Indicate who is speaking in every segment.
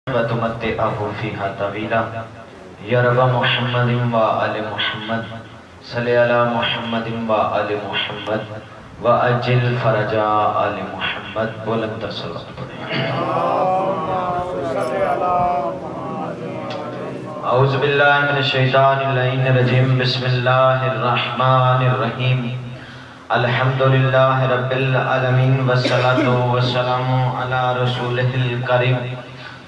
Speaker 1: وتمتعه فيها طويلا يا رب محمد وآل محمد صل على محمد وآل محمد وأجل فرج آل محمد بلند صلوات أعوذ بالله من الشيطان اللعين الرجيم بسم الله الرحمن الرحيم الحمد لله رب العالمين والصلاة والسلام على رسوله الكريم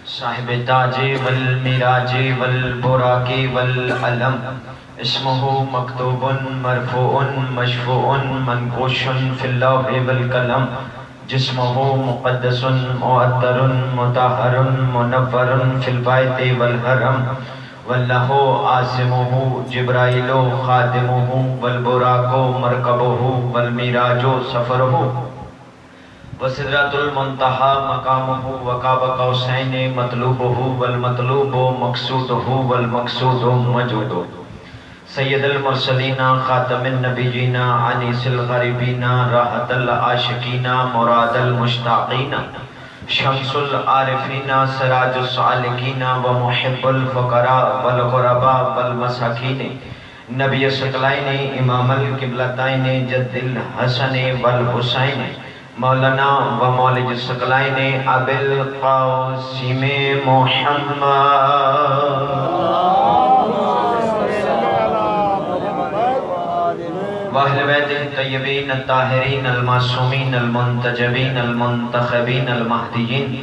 Speaker 1: صاحب تاج والمیراج والبراق والعلم اسمه مکتوب مرفوع مشفوع منقوش فی اللوح والقلم جسمه مقدس معطر مطہر منور فی البیت والحرم واللہ عاصمه جبرائیل خادمه والبراق مرکبه والمیراج سفره وسدرۃ المنتہی مقامہ وقاب قوسین مطلوبہ والمطلوب مقصودہ والمقصود موجود سید المرسلین خاتم النبیین انیس الغریبین راحت العاشقین مراد المشتاقین شمس العارفین سراج السالکین ومحب الفقراء والغرباء والمساکین نبی ثقلین امام القبلتین جد الحسن والحسین مولانا و مولج الثقلین ابی القاسم محمد واہل بیت الطیبین الطاہرین المعصومین المنتجبین المنتخبین المہدیین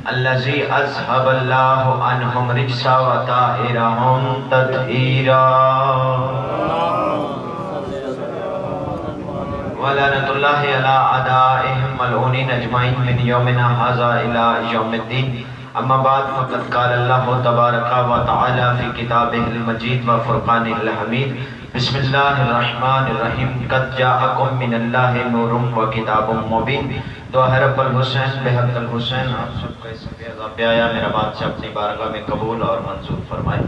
Speaker 1: الذی اذهب اللہ عنہم رجس وطاہرہم تطہیرا وَلَعْنَةُ اللَّهِ عَلَىٰ أَعْدَائِهِمْ مَلْعُونِينَ أَجْمَعِينَ مِنْ يَوْمِنَا هَٰذَا إِلَىٰ يَوْمِ الدِّينِ أَمَّا بَعْدُ فَقَدْ قَالَ اللَّهُ تَبَارَكَ وَتَعَالَىٰ فِي كِتَابِهِ الْمَجِيدِ وَفُرْقَانِهِ الْحَمِيدِ بسم الله الرحمن الرحيم قد جاءكم من الله نور وكتاب مبين دعا رب الحسین بحق الحسین آپ سب کا اس عذاب آیا میرا بادشاہ اپنی بارگاہ میں قبول اور منظور فرمائے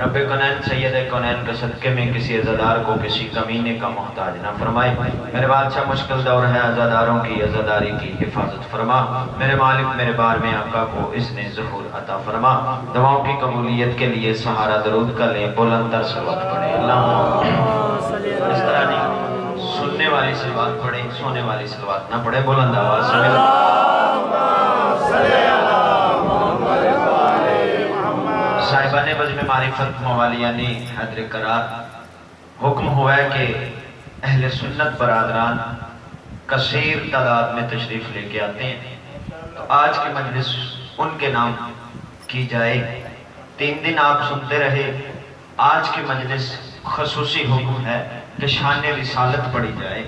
Speaker 1: رب کونین سید کونین کے صدقے میں کسی عزادار کو کسی کمینے کا محتاج نہ فرمائے میرے بادشاہ مشکل دور ہے عزاداروں کی عزاداری کی حفاظت فرما میرے مالک میرے بار میں آقا کو اس نے ظہور عطا فرما دعاؤں کی قبولیت کے لیے سہارا درود کا لیں بلند تر صلوات پڑھیں اللہم اس طرح نہیں سننے والی صلوات پڑھیں سونے والی صلوات نہ پڑھیں بلند آواز سے صاحبان بزم معرفت موالیان حیدر قرار حکم ہوا ہے کہ اہل سنت برادران کثیر تعداد میں تشریف لے کے آتے ہیں تو آج کی مجلس ان کے نام کی جائے 3 دن آپ سنتے رہے آج کی مجلس خصوصی حکم ہے کہ شان رسالت پڑھی جائے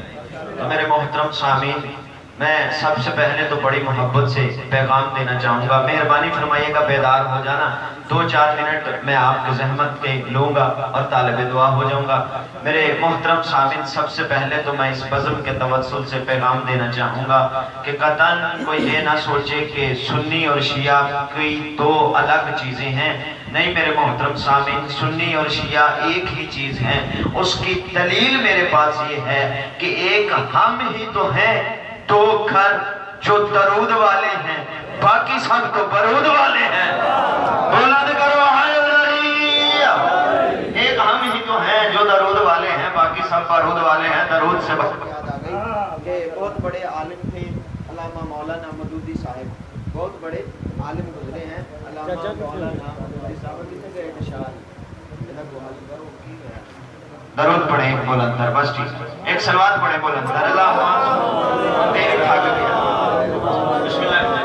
Speaker 1: تو میرے محترم سامعین میں سب سے پہلے تو بڑی محبت سے پیغام دینا چاہوں گا مہربانی فرمائیے گا بیدار ہو جانا 2-4 منٹ میں آپ کی زحمت کے لوں گا اور طالب دعا ہو جاؤں گا میرے محترم سامعین سب سے پہلے تو میں اس بزم کے توسل سے پیغام دینا چاہوں گا کہ قطعاً کوئی یہ نہ سوچے کہ سنی اور شیعہ کی 2 الگ چیزیں ہیں نہیں میرے محترم سامعین سنی اور شیعہ ایک ہی چیز ہیں اس کی دلیل میرے پاس یہ ہے کہ ایک ہم ہی تو ہیں 2 گھر جو درود والے ہیں باقی سب تو برود والے ہیں بلند کرو حیدریہ ایک ہم ہی تو ہیں جو درود والے ہیں باقی سب برود والے ہیں درود سے
Speaker 2: کہ بہت بڑے عالم تھے علامہ مولانا مودودی صاحب بہت بڑے عالم گزرے ہیں علامہ مولانا مودودی صاحب کتنے گئے نشان
Speaker 1: درود پڑھیں بلندر بس ٹھیک ایک صلوات پڑھیں بلندر اللہ تیرے بھاگ دیا بسم اللہ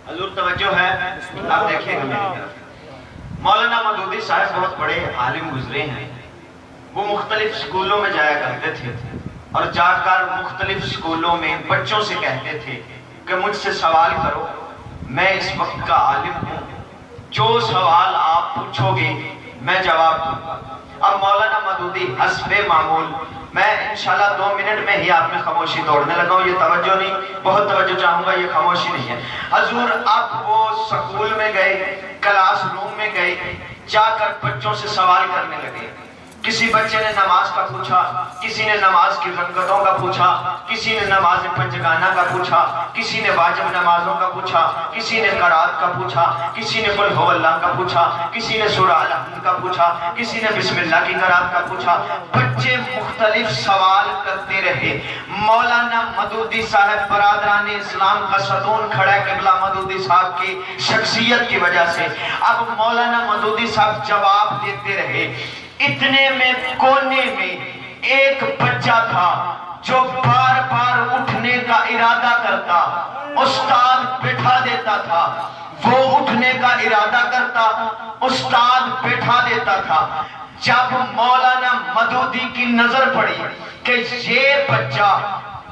Speaker 1: حضور توجہ ہے آپ دیکھیں گے میری طرف مولانا مودودی صاحب بہت بڑے عالم گزرے ہیں وہ مختلف سکولوں میں جایا کرتے تھے اور جا کر مختلف سکولوں میں بچوں سے کہتے تھے کہ مجھ سے سوال کرو میں اس وقت کا عالم ہوں جو سوال آپ پوچھو گے میں جواب دوں گا اب مولانا مودودی حسب معمول میں انشاءاللہ 2 منٹ میں ہی آپ میں خاموشی توڑنے لگا ہوں یہ توجہ نہیں بہت توجہ چاہوں گا یہ خاموشی نہیں ہے حضور اب وہ سکول میں گئے کلاس روم میں گئے جا کر بچوں سے سوال کرنے لگے کسی بچے نے نماز کا پوچھا، کسی نے نماز کی رکعتوں کا پوچھا، کسی نے نماز پنجگانہ کا پوچھا، کسی نے واجب نمازوں کا پوچھا، کسی نے قرات کا پوچھا، کسی نے قل هو اللہ کا پوچھا، کسی نے سورہ الحمد کا پوچھا، کسی نے بسم اللہ کی قرات کا پوچھا۔ بچے مختلف سوال کرتے رہے۔ مولانا مودودی صاحب برادران اسلام کا ستون کھڑا ہے قبلہ مودودی صاحب کی شخصیت کی وجہ سے۔ اب مولانا مودودی صاحب جواب دیتے رہے۔ اتنے میں کونے میں ایک بچہ تھا جو بار بار اٹھنے کا ارادہ کرتا، استاد بٹھا دیتا تھا۔ وہ اٹھنے کا ارادہ کرتا، استاد بٹھا دیتا تھا۔ جب مولانا مودودی کی نظر پڑی کہ یہ بچہ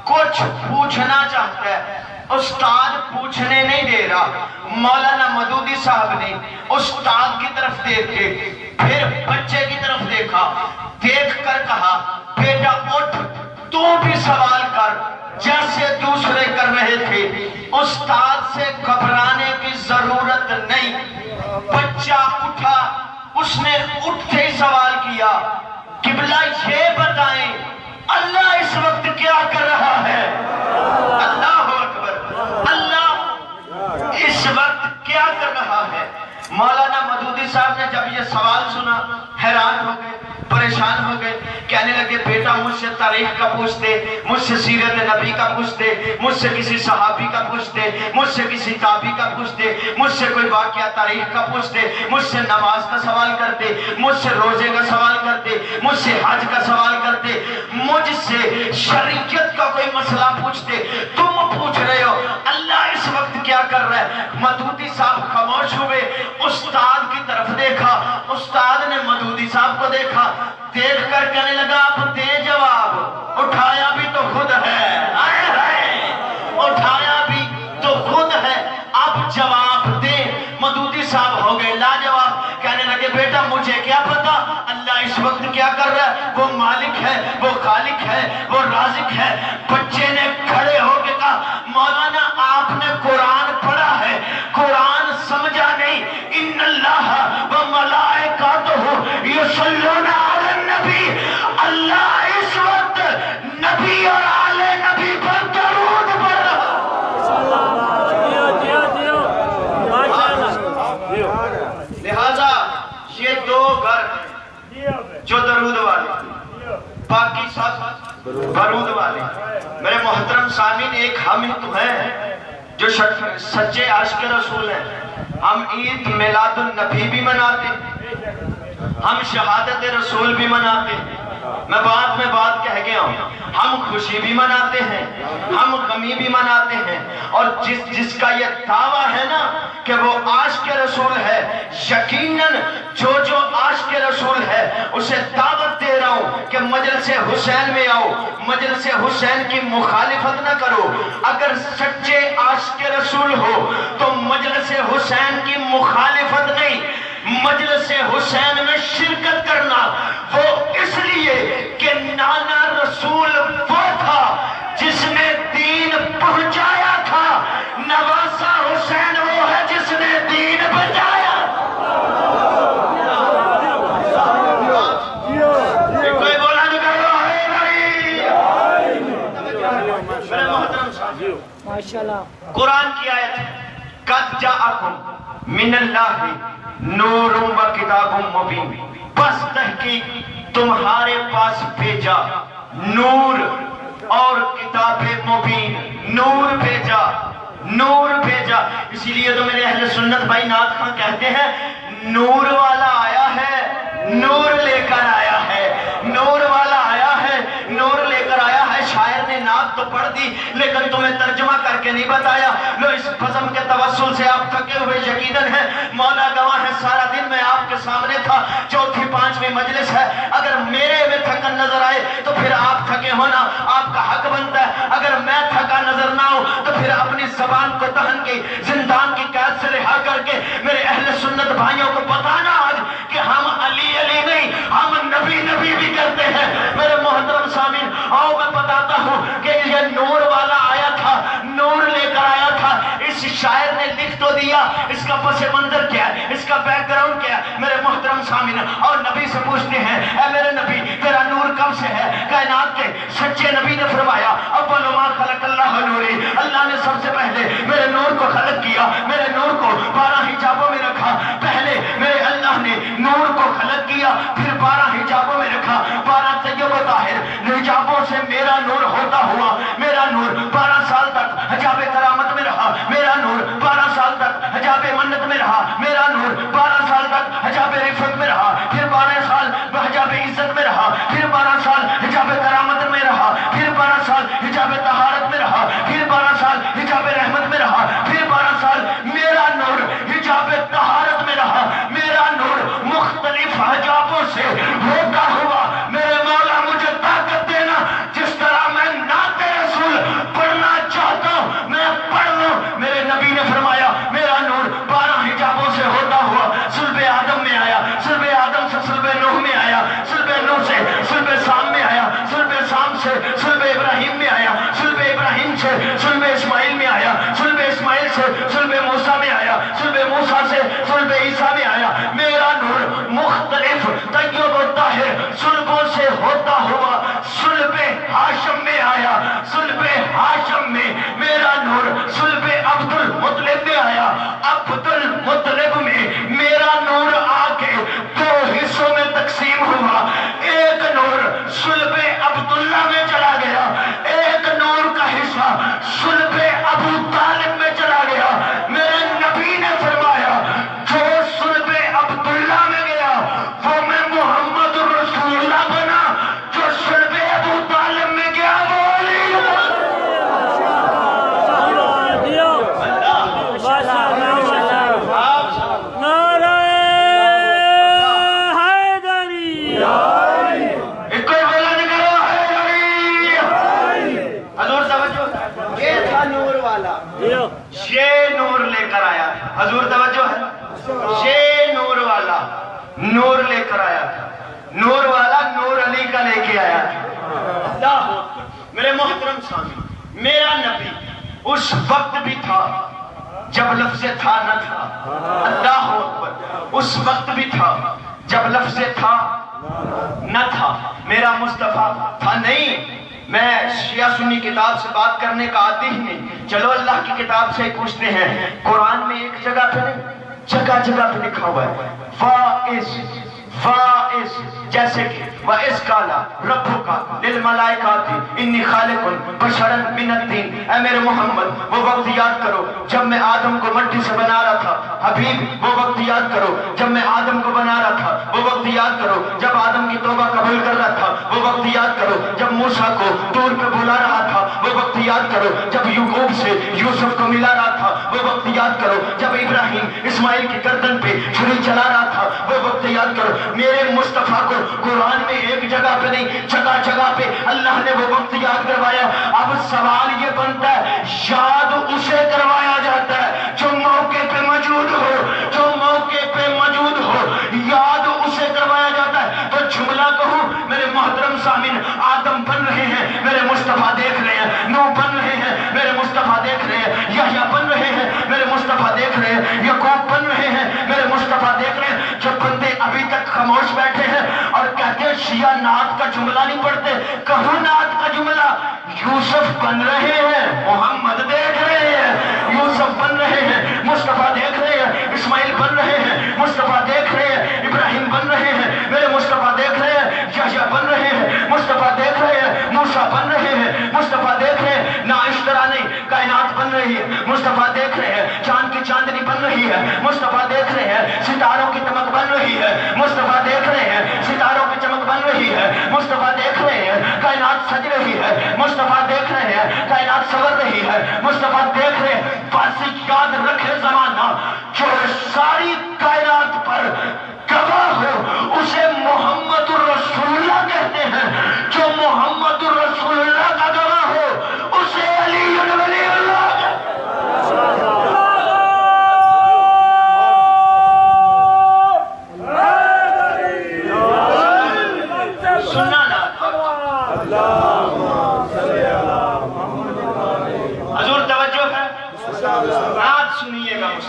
Speaker 1: کچھ پوچھنا چاہتا ہے، استاد پوچھنے نہیں دے رہا، مولانا مودودی صاحب نے استاد کی طرف دیکھ کے پھر بچے کی طرف دیکھا، دیکھ کر کہا بیٹا اٹھ تو بھی سوال کر جیسے دوسرے کر رہے تھے۔ استاد سے گھبرانے کی ضرورت نہیں۔ بچہ اٹھا، اس نے اٹھتے ہی سوال کیا قبلہ یہ بتائیں اللہ اس وقت کیا کر رہا ہے؟ اللہ اکبر، اللہ اس وقت کیا کر رہا ہے؟ مولانا مودودی صاحب نے جب یہ سوال سنا حیران ہو گئے، پریشان ہو گئے، کہنے لگے بیٹا مجھ سے تاریخ کا پوچھتے، مجھ سے سیرت نبی کا پوچھتے، مجھ سے کسی صحابی کا پوچھتے، مجھ سے کسی تابعی کا پوچھتے، مجھ سے کوئی واقعہ تاریخ کا پوچھتے، مجھ سے نماز کا سوال کرتے، مجھ سے روزے کا سوال کرتے، مجھ سے حج کا سوال کرتے، مجھ سے شریعت کا کوئی مسئلہ پوچھتے، تم پوچھ رہے ہو اللہ اس وقت کیا کر رہا ہے؟ مودودی صاحب خاموش ہوئے، استاد کی طرف دیکھا، استاد نے مودودی صاحب کو دیکھا، دیکھ کر کہنے لگا آپ دے جواب، اٹھایا بھی تو خود ہے، اٹھایا بھی تو خود ہے، اب جواب دے۔ مودودی صاحب ہو گئے لاجواب، کہنے لگے بیٹا مجھے کیا پتا اللہ اس وقت کیا کر رہا ہے، وہ مالک ہے، وہ خالق ہے، وہ رازق ہے۔ بچے نے کھڑے ہو کے کہا مولانا آپ نے قرآن پڑھا ہے، قرآن سمجھا نہیں، ان اللہ و ملائکتہ یصلون علی النبی، اللہ اس وقت نبی اور آل نبی پر درود پڑھ رہا۔ لہذا یہ دو گھر جو درود والے، باقی سب برود والے۔ میرے محترم سامعین، ایک ہم تو ہیں جو سچے عاشق رسول ہیں، ہم عید میلاد النبی بھی مناتے، ہم شہادت رسول بھی مناتے۔ میں بات کہہ گیا ہوں، ہم خوشی بھی مناتے ہیں، ہم غمی بھی مناتے ہیں، اور جس کا یہ دعویٰ ہے نا کہ وہ عاشق رسول ہے، یقیناً جو عاشق رسول ہے اسے دعوت دے رہا ہوں کہ مجلس حسین میں آؤ، مجلس حسین کی مخالفت نہ کرو۔ اگر سچے عاشق رسول ہو تو مجلس حسین کی مخالفت نہیں، مجلس حسین میں شرکت کرنا، وہ اس لیے کہ نانا رسول وہ تھا جس نے دین پہنچایا تھا، نواسا حسین وہ ہے جس نے دین بچایا۔ کوئی بولا نہیں کر رہا ہے بھائی؟ میرے محترم ماشاءاللہ، قرآن کی آیت ہے قد جاءکم من اللہ نور و کتاب مبین، بس تحقیق تمہارے پاس بھیجا نور اور کتاب مبین، نور بھیجا، نور بھیجا۔ اسی لیے تو میرے اہل سنت بھائی نعت خواں کہتے ہیں نور والا آیا ہے، نور لے کر آیا ہے، نور والا آیا ہے، نور لے کر آیا ہے۔ شاعر نے نعت تو پڑھ دی لیکن تمہیں ترجمہ کر کے نہیں بتایا۔ لو اس بزم کے توسل سے آپ تھکے ہوئے یقیناً ہیں، مولا گواہ ہے سارا دن میں آپ کے سامنے تھا، چوتھی پانچویں مجلس ہے، اگر میرے میں تھکن نظر آئے تو پھر آپ تھکے ہونا آپ کا حق بنتا ہے، اگر میں تھکا نظر نہ ہوں تو پھر اپنی زبان کو دہن کی زندان کی قید سے رہا کر کے میرے اہل سنت بھائیوں کو بتانا آج کہ ہم علی علی نہیں، ہم نبی نبی بھی کرتے ہیں۔ میرے محترم سامعین، آؤ میں بتاتا ہوں کہ یہ نور والا آیا تھا، نور لے کر آیا تھا۔ اس شاعر نے لکھ تو دیا، اس کا پس منظر کیا ہے، اس کا بیک گراؤنڈ کیا ہے میرے محترم سامعین؟ اور نبی سے پوچھتے ہیں اے میرے نبی تیرا نور کب سے ہے؟ کائنات کے سچے نبی نے فرمایا اول ما خلق اللہ نوری، اللہ نے سب سے پہلے میرے نور کو خلق کیا، میرے نور کو 12 حجابوں میں رکھا، پہلے میرے اللہ نے نور کو خلق کیا، پھر 12 حجابوں میں رکھا، 12 طیب و طاہر حجابوں سے میرا نور ہوتا ہوا، میرا نور 12 سال تک حجاب کرامت میں رہا، میرا نور 12 سال تک حجاب منت میں رہا، میرا نور 12 سال تک حجاب رفت میں رہا، پھر 12 سال حجاب عزت میں رہا، پھر 12 سال حجاب کرامت میں رہا، پھر 12 سال حجاب طہارت میں رہا، پھر 12 سال حجاب رحمت میں رہا، پھر 12 سال میرا نور حجاب طہارت میں رہا، میرا نور مختلف حجابوں سے ہوتا ہوا۔ میرے مولا مجھے طاقت دینا، جس طرح میں نعت رسول پڑھنا چاہتا ہوں میں پڑھ لوں۔ میرے نبی نے فرمایا میرا نور 12 حجابوں سے ہوتا ہوا صلب آدم میں آیا، صلب آدم سے صلب نوح میں آیا، صلب نوح سے صلب سام میں آیا، صلب سام سے صلب ابراہیم میں آیا، صلب ابراہیم سے صلب اسماعیل میں آیا، صلب اسماعیل سے صلب موسیٰ میں آیا، صلب موسیٰ سے صلب عیسیٰ میں آیا۔ میرا نور مختلف طیب و طاہر صلبوں سے ہوتا ہوا صلب ہاشم میں آیا، صلب ہاشم میں میرا نور صلب عبد المطلب میں آیا، عبد المطلب میں میرا نور آ کے 2 حصوں میں تقسیم ہوا، ایک نور صلب عبداللہ میں چلا گیا، ایک نور کا حصہ صلب ابو طالب میں چلا گیا۔ میرے نبی نے فرمایا جو صلب عبداللہ میں گیا وہ میں محمد رسول اللہ بنا، جو صلب ابو طالب میں گیا وہ علی یہ نور لے کر آیا تھا، حضور توجہ ہے، یہ نور والا نور لے کر آیا تھا، نور والا نور علی کا لے کے آیا تھا۔ اللہ میرے محترم سامعین، میرا نبی اس وقت بھی تھا جب لفظ تھا نہ تھا، اللہ اکبر، اس وقت بھی تھا جب لفظ تھا نہ تھا، میرا مصطفیٰ تھا نہیں۔ میں شیعہ سنی کتاب سے بات کرنے کا عادی ہی نہیں، چلو اللہ کی کتاب سے پوچھتے ہیں، قرآن میں ایک جگہ پہ نہیں، جگہ جگہ پہ لکھا ہوا ہے فائز فائز، جیسے کہ وَإِذْ قَالَ رَبُّكَ لِلْمَلَائِكَةِ إِنِّي خَالِقٌ بَشَرًا مِنَ الطِّينِ۔ اے میرے محمد وہ وقت یاد کرو جب میں آدم کو مٹی سے بنا رہا تھا، حبیب وہ وقت یاد کرو جب میں آدم کو بنا رہا تھا، وہ وقت یاد کرو جب آدم کی توبہ قبول کر رہا تھا، وہ وقت یاد کرو جب موسیٰ کو طور پہ بلا رہا تھا، وہ وقت یاد کرو جب یعقوب سے یوسف کو ملا رہا تھا، وہ وقت یاد کرو جب ابراہیم اسماعیل کی گردن پہ چھری چلا رہا تھا، وہ وقت یاد کرو۔ میرے مصطفیٰ کو قرآن میں ایک جگہ پہ نہیں، جگہ جگہ پہ اللہ نے وہ وقت یاد کروایا۔ اب سوال یہ بنتا ہے یاد اسے کروایا جاتا ہے جو موقع پہ موجود ہو، جو موقع پہ موجود ہو، یاد اسے کروایا جاتا ہے۔ تو جملہ کہوں میرے محترم سامعین، آدم بن رہے ہیں میرے مصطفیٰ دیکھ رہے ہیں، نوح بن رہے ہیں میرے مصطفیٰ دیکھ رہے ہیں، یحییٰ بن رہے ہیں میرے مصطفیٰ دیکھ رہے ہیں، یعقوب بن رہے ہیں میرے مصطفیٰ دیکھ رہے ہیں۔ جو بندے ابھی تک خاموش بیٹھے ہیں اور کہتے ہیں شیعہ نعت کا جملہ نہیں پڑھتے، کہوں نعت کا جملہ، یوسف بن رہے ہیں محمد دیکھ رہے ہیں، یوسف بن رہے ہیں مصطفیٰ دیکھ رہے ہیں، اسماعیل بن رہے ہیں مصطفیٰ دیکھ رہے ہیں، ابراہیم بن رہے ہیں میرے مصطفیٰ دیکھ رہے ہیں، یحییٰ بن رہے ہیں مصطفیٰ دیکھ رہے ہیں، موسیٰ بن رہے ہیں مصطفیٰ دیکھ رہے ہیں، نہ اشترا نہیں کائنات بن رہی ہے مصطفیٰ دیکھ رہے ہیں، چاند کی چاندنی بن رہی ہے مصطفیٰ دیکھ رہے ہیں، ستاروں کی چمک بن رہی ہے مصطفیٰ دیکھ رہے ہیں، ستاروں کی چمک بن رہی ہے مصطفیٰ دیکھ رہے ہیں، کائنات سج رہی ہے مصطفیٰ دیکھ رہے ہیں، کائنات سور رہی ہے مصطفیٰ دیکھ رہے ہیں۔ بس یاد رکھے زمانہ جو ساری کائنات پر گواہ ہو اسے محمد الرسول اللہ کہتے ہیں، جو محمد الرسول اللہ کا گواہ ہو اسے علی ولی اللہ سننا نا۔ حضور توجہ ہے، نعت سنیے گا۔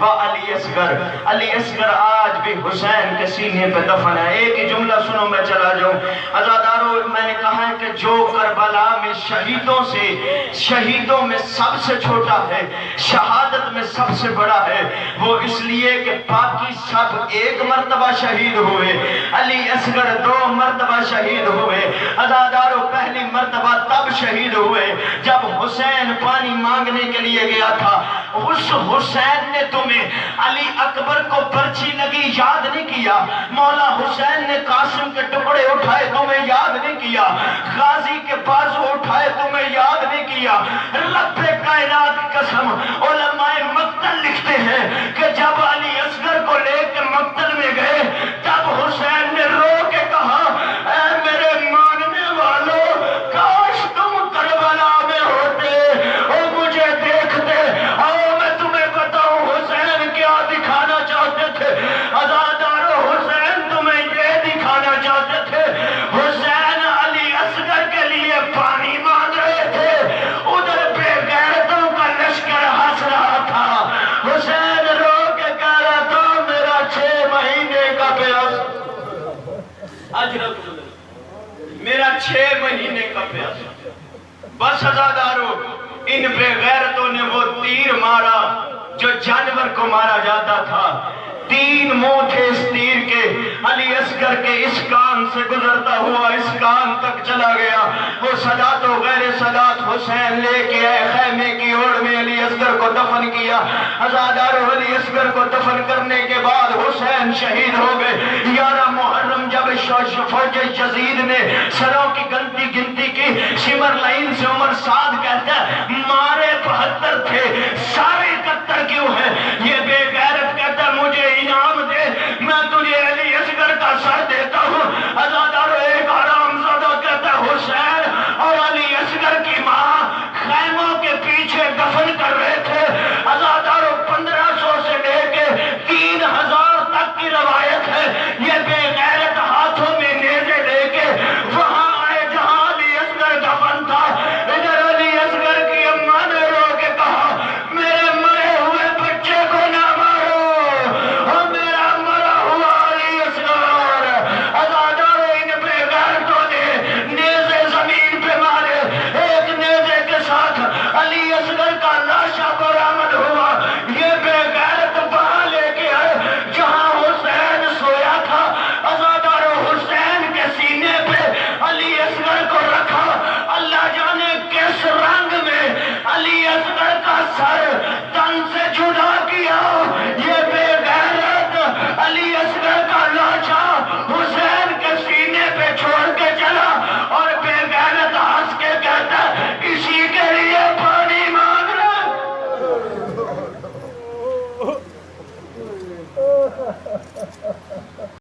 Speaker 1: وہ علی اصغر، علی اصغر آج بھی حسین کے سینے پہ دفن ہے۔ ایک ہی جملہ سنو میں چلا جاؤں۔ عزادارو، میں نے کہا ہے کہ جو کربلا میں شہیدوں میں سب سے چھوٹا ہے، شہادت میں سب سے بڑا ہے، وہ اس لیے کہ باقی سب ایک مرتبہ شہید ہوئے، علی اصغر 2 مرتبہ شہید ہوئے۔ عزادارو، پہلی مرتبہ تب شہید ہوئے جب حسین پانی مانگنے کے لیے گیا تھا۔ اس حسین نے تمہیں علی اکبر کو پرچی لگی یاد نہیں کیا، مولا حسین نے قاسم کے ٹکڑے اٹھائے تمہیں یاد نہیں کیا، غازی کے بازو اٹھائے تمہیں یاد نہیں کیا۔ رب کائنات کی قسم، علماء مقتل لکھتے ہیں کہ جب علی اصغر کو لے کے مقتل میں گئے تب حسین نے رو کے کہا، اے میرے ماننے والوں، کاش تم کربلا میں ہوتے اور مجھے دیکھتے، اور میں تمہیں بتاؤں حسین کیا دکھانا چاہتے تھے۔ عزادارو، حسین تمہیں یہ دکھانا چاہتے تھے، حسین علی اصغر کے لیے پانی مانگ رہے تھے، ادھر بے غیرتوں کا لشکر ہنس رہا تھا۔ حسین رو کے کہہ رہا تھا، میرا 6 مہینے کا پیاس، میرا 6 مہینے کا پیاس۔ بس عزادارو، ان بے غیرتوں نے وہ تیر مارا جو جانور کو مارا جاتا تھا۔ 3 منہ تھے اس تیر کے، علی اصغر کے اس کان سے گزرتا ہوا اس کان تک چلا گیا۔ وہ سادات و غیر سادات حسین لے کے آئے خیمے کی اوڑ میں، علی اصغر کو دفن کیا۔ عزادارو، علی اصغر کو دفن کرنے کے بعد حسین شہید ہو گئے۔ 11 محرم جب فوج یزید نے سروں کی گنتی کی، شمر لائن سے عمر سعد کہتا ہے مارے 72 تھے، سارے 71 کیوں ہیں؟ یہ بے غیرت کہتا ہے مجھے انعام دے، میں تجھے علی اصغر کا سر دیتا ہوں۔ عزادارو، ایک حرام زادہ کہتا ہے حسین اور علی اصغر کی ماں خیموں کے پیچھے دفن کر رہے تھے۔ عزادارو، 1500 سے لے کے 3000 تک کی روایت ہے، یہ بے غیرت ہاتھوں میں نیزے لے کے وہاں آئے جہاں علی اصغر دفن تھا۔ ادھر علی اصغر کی اماں نے رو کے کہا، میرے مرے ہوئے بچے کو نہ مارو، اور میرا مرا ہوا علی اصغر۔ عزادارو، ان بے غیرتوں نے نیزے زمین پہ مارے، ایک نیزے کے ساتھ علی اصغر کا لاشا برآمد ہوا۔ یہ بے غیرت وہاں لے کے آئے جہاں حسین سویا تھا۔ عزادارو، حسین کے سینے پہ علی اصغر کو رکھا، اللہ جانے کس رنگ میں علی اصغر کا سر